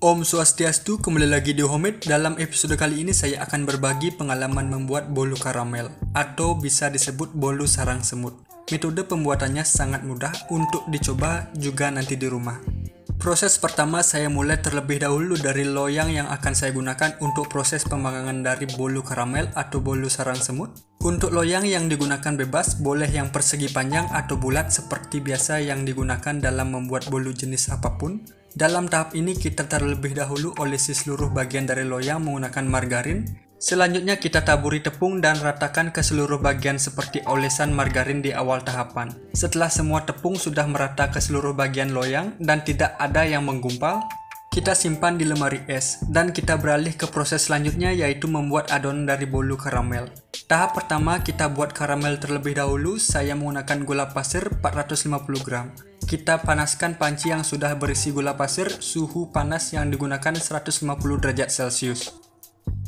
Om Swastiastu, kembali lagi di Homemade. Dalam episode kali ini saya akan berbagi pengalaman membuat bolu karamel atau bisa disebut bolu sarang semut. Metode pembuatannya sangat mudah untuk dicoba juga nanti di rumah. Proses pertama, saya mulai terlebih dahulu dari loyang yang akan saya gunakan untuk proses pemanggangan dari bolu karamel atau bolu sarang semut. Untuk loyang yang digunakan bebas, boleh yang persegi panjang atau bulat seperti biasa yang digunakan dalam membuat bolu jenis apapun. Dalam tahap ini kita terlebih dahulu olesi seluruh bagian dari loyang menggunakan margarin. Selanjutnya kita taburi tepung dan ratakan ke seluruh bagian seperti olesan margarin di awal tahapan. Setelah semua tepung sudah merata ke seluruh bagian loyang dan tidak ada yang menggumpal, kita simpan di lemari es dan kita beralih ke proses selanjutnya, yaitu membuat adonan dari bolu karamel. Tahap pertama, kita buat karamel terlebih dahulu. Saya menggunakan gula pasir 450 gram. Kita panaskan panci yang sudah berisi gula pasir, suhu panas yang digunakan 150 derajat Celcius.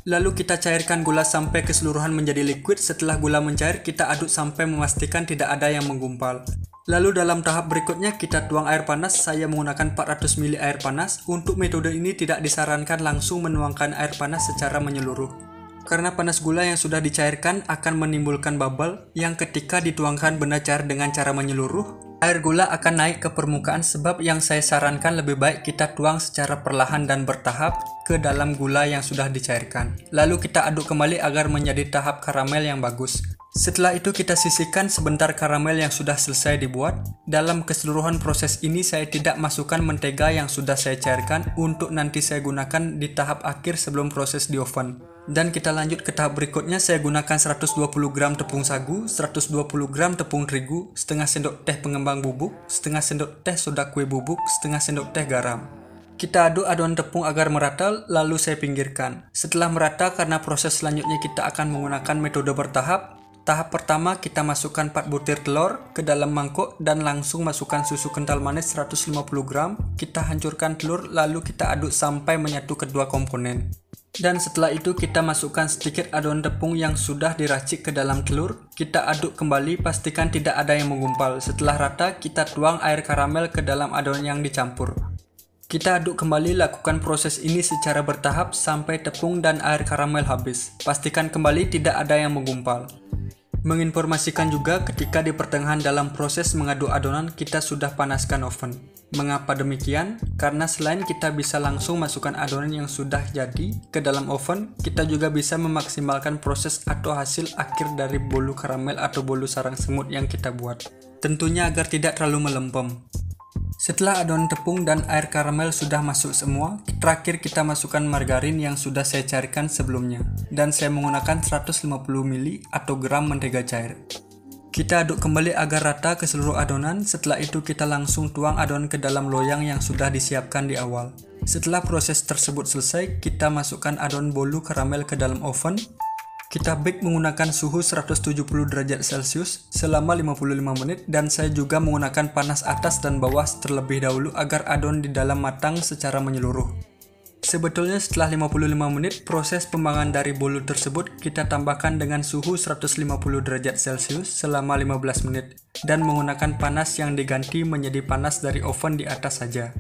Lalu kita cairkan gula sampai keseluruhan menjadi liquid. Setelah gula mencair, kita aduk sampai memastikan tidak ada yang menggumpal. Lalu dalam tahap berikutnya kita tuang air panas. Saya menggunakan 400 ml air panas. Untuk metode ini tidak disarankan langsung menuangkan air panas secara menyeluruh, karena panas gula yang sudah dicairkan akan menimbulkan bubble yang ketika dituangkan benda cair dengan cara menyeluruh, air gula akan naik ke permukaan. Sebab yang saya sarankan lebih baik kita tuang secara perlahan dan bertahap ke dalam gula yang sudah dicairkan. Lalu kita aduk kembali agar menjadi tahap karamel yang bagus. Setelah itu kita sisihkan sebentar karamel yang sudah selesai dibuat. Dalam keseluruhan proses ini saya tidak masukkan mentega yang sudah saya cairkan untuk nanti saya gunakan di tahap akhir sebelum proses di oven. Dan kita lanjut ke tahap berikutnya. Saya gunakan 120 gram tepung sagu, 120 gram tepung terigu, setengah sendok teh pengembang bubuk, setengah sendok teh soda kue bubuk, setengah sendok teh garam. Kita aduk adonan tepung agar merata, lalu saya pinggirkan. Setelah merata, karena proses selanjutnya kita akan menggunakan metode bertahap. Tahap pertama, kita masukkan 4 butir telur ke dalam mangkok dan langsung masukkan susu kental manis 150 gram. Kita hancurkan telur, lalu kita aduk sampai menyatu kedua komponen. Dan setelah itu kita masukkan sedikit adonan tepung yang sudah diracik ke dalam telur. Kita aduk kembali, pastikan tidak ada yang menggumpal. Setelah rata, kita tuang air karamel ke dalam adonan yang dicampur. Kita aduk kembali, lakukan proses ini secara bertahap sampai tepung dan air karamel habis. Pastikan kembali tidak ada yang menggumpal. Menginformasikan juga ketika di pertengahan dalam proses mengaduk adonan kita sudah panaskan oven. Mengapa demikian? Karena selain kita bisa langsung masukkan adonan yang sudah jadi ke dalam oven, kita juga bisa memaksimalkan proses atau hasil akhir dari bolu karamel atau bolu sarang semut yang kita buat. Tentunya agar tidak terlalu melempem. Setelah adonan tepung dan air karamel sudah masuk semua, terakhir kita masukkan margarin yang sudah saya cairkan sebelumnya. Dan saya menggunakan 150 ml atau gram mentega cair. Kita aduk kembali agar rata ke seluruh adonan. Setelah itu kita langsung tuang adonan ke dalam loyang yang sudah disiapkan di awal. Setelah proses tersebut selesai, kita masukkan adonan bolu karamel ke dalam oven. Kita bake menggunakan suhu 170 derajat Celcius selama 55 menit dan saya juga menggunakan panas atas dan bawah terlebih dahulu agar adonan di dalam matang secara menyeluruh. Sebetulnya setelah 55 menit proses pemanggangan dari bolu tersebut kita tambahkan dengan suhu 150 derajat Celcius selama 15 menit dan menggunakan panas yang diganti menjadi panas dari oven di atas saja.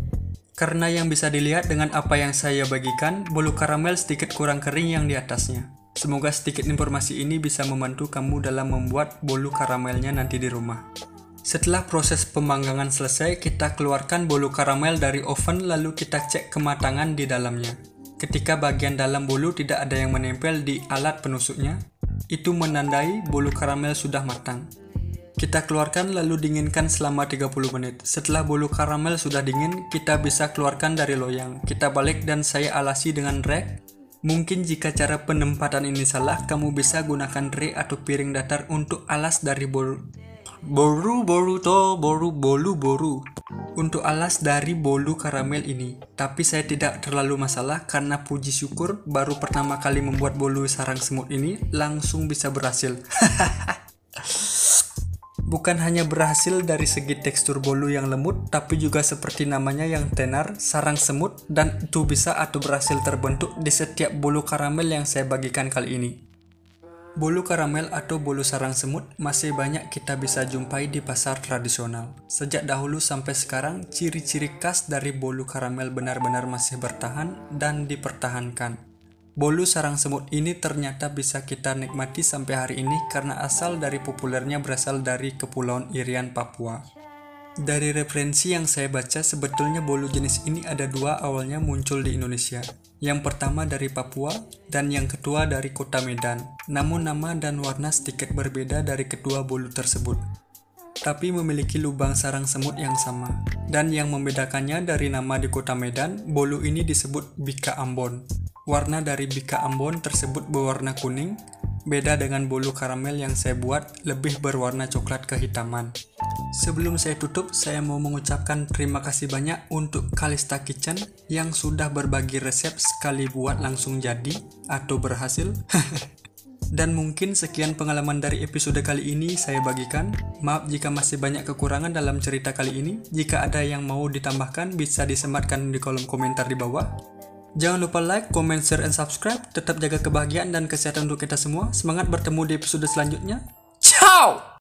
Karena yang bisa dilihat dengan apa yang saya bagikan, bolu karamel sedikit kurang kering yang di atasnya. Semoga sedikit informasi ini bisa membantu kamu dalam membuat bolu karamelnya nanti di rumah. Setelah proses pemanggangan selesai, kita keluarkan bolu karamel dari oven lalu kita cek kematangan di dalamnya. Ketika bagian dalam bolu tidak ada yang menempel di alat penusuknya, itu menandai bolu karamel sudah matang. Kita keluarkan lalu dinginkan selama 30 menit. Setelah bolu karamel sudah dingin, kita bisa keluarkan dari loyang. Kita balik dan saya alasi dengan rag. Mungkin jika cara penempatan ini salah, kamu bisa gunakan tray atau piring datar untuk alas dari untuk alas dari bolu karamel ini. Tapi saya tidak terlalu masalah karena puji syukur baru pertama kali membuat bolu sarang semut ini langsung bisa berhasil. Bukan hanya berhasil dari segi tekstur bolu yang lembut, tapi juga seperti namanya yang tenar, sarang semut, dan itu bisa atau berhasil terbentuk di setiap bolu karamel yang saya bagikan kali ini. Bolu karamel atau bolu sarang semut masih banyak kita bisa jumpai di pasar tradisional. Sejak dahulu sampai sekarang, ciri-ciri khas dari bolu karamel benar-benar masih bertahan dan dipertahankan. Bolu sarang semut ini ternyata bisa kita nikmati sampai hari ini karena asal dari populernya berasal dari Kepulauan Irian, Papua. Dari referensi yang saya baca, sebetulnya bolu jenis ini ada dua awalnya muncul di Indonesia. Yang pertama dari Papua dan yang kedua dari kota Medan. Namun nama dan warna sedikit berbeda dari kedua bolu tersebut. Tapi memiliki lubang sarang semut yang sama. Dan yang membedakannya dari nama di kota Medan, bolu ini disebut Bika Ambon. Warna dari Bika Ambon tersebut berwarna kuning, beda dengan bolu karamel yang saya buat lebih berwarna coklat kehitaman. Sebelum saya tutup, saya mau mengucapkan terima kasih banyak untuk Kalista Kitchen yang sudah berbagi resep sekali buat langsung jadi atau berhasil. Dan mungkin sekian pengalaman dari episode kali ini saya bagikan. Maaf jika masih banyak kekurangan dalam cerita kali ini. Jika ada yang mau ditambahkan bisa disematkan di kolom komentar di bawah. Jangan lupa like, comment, share, and subscribe. Tetap jaga kebahagiaan dan kesehatan untuk kita semua. Semangat bertemu di episode selanjutnya. Ciao!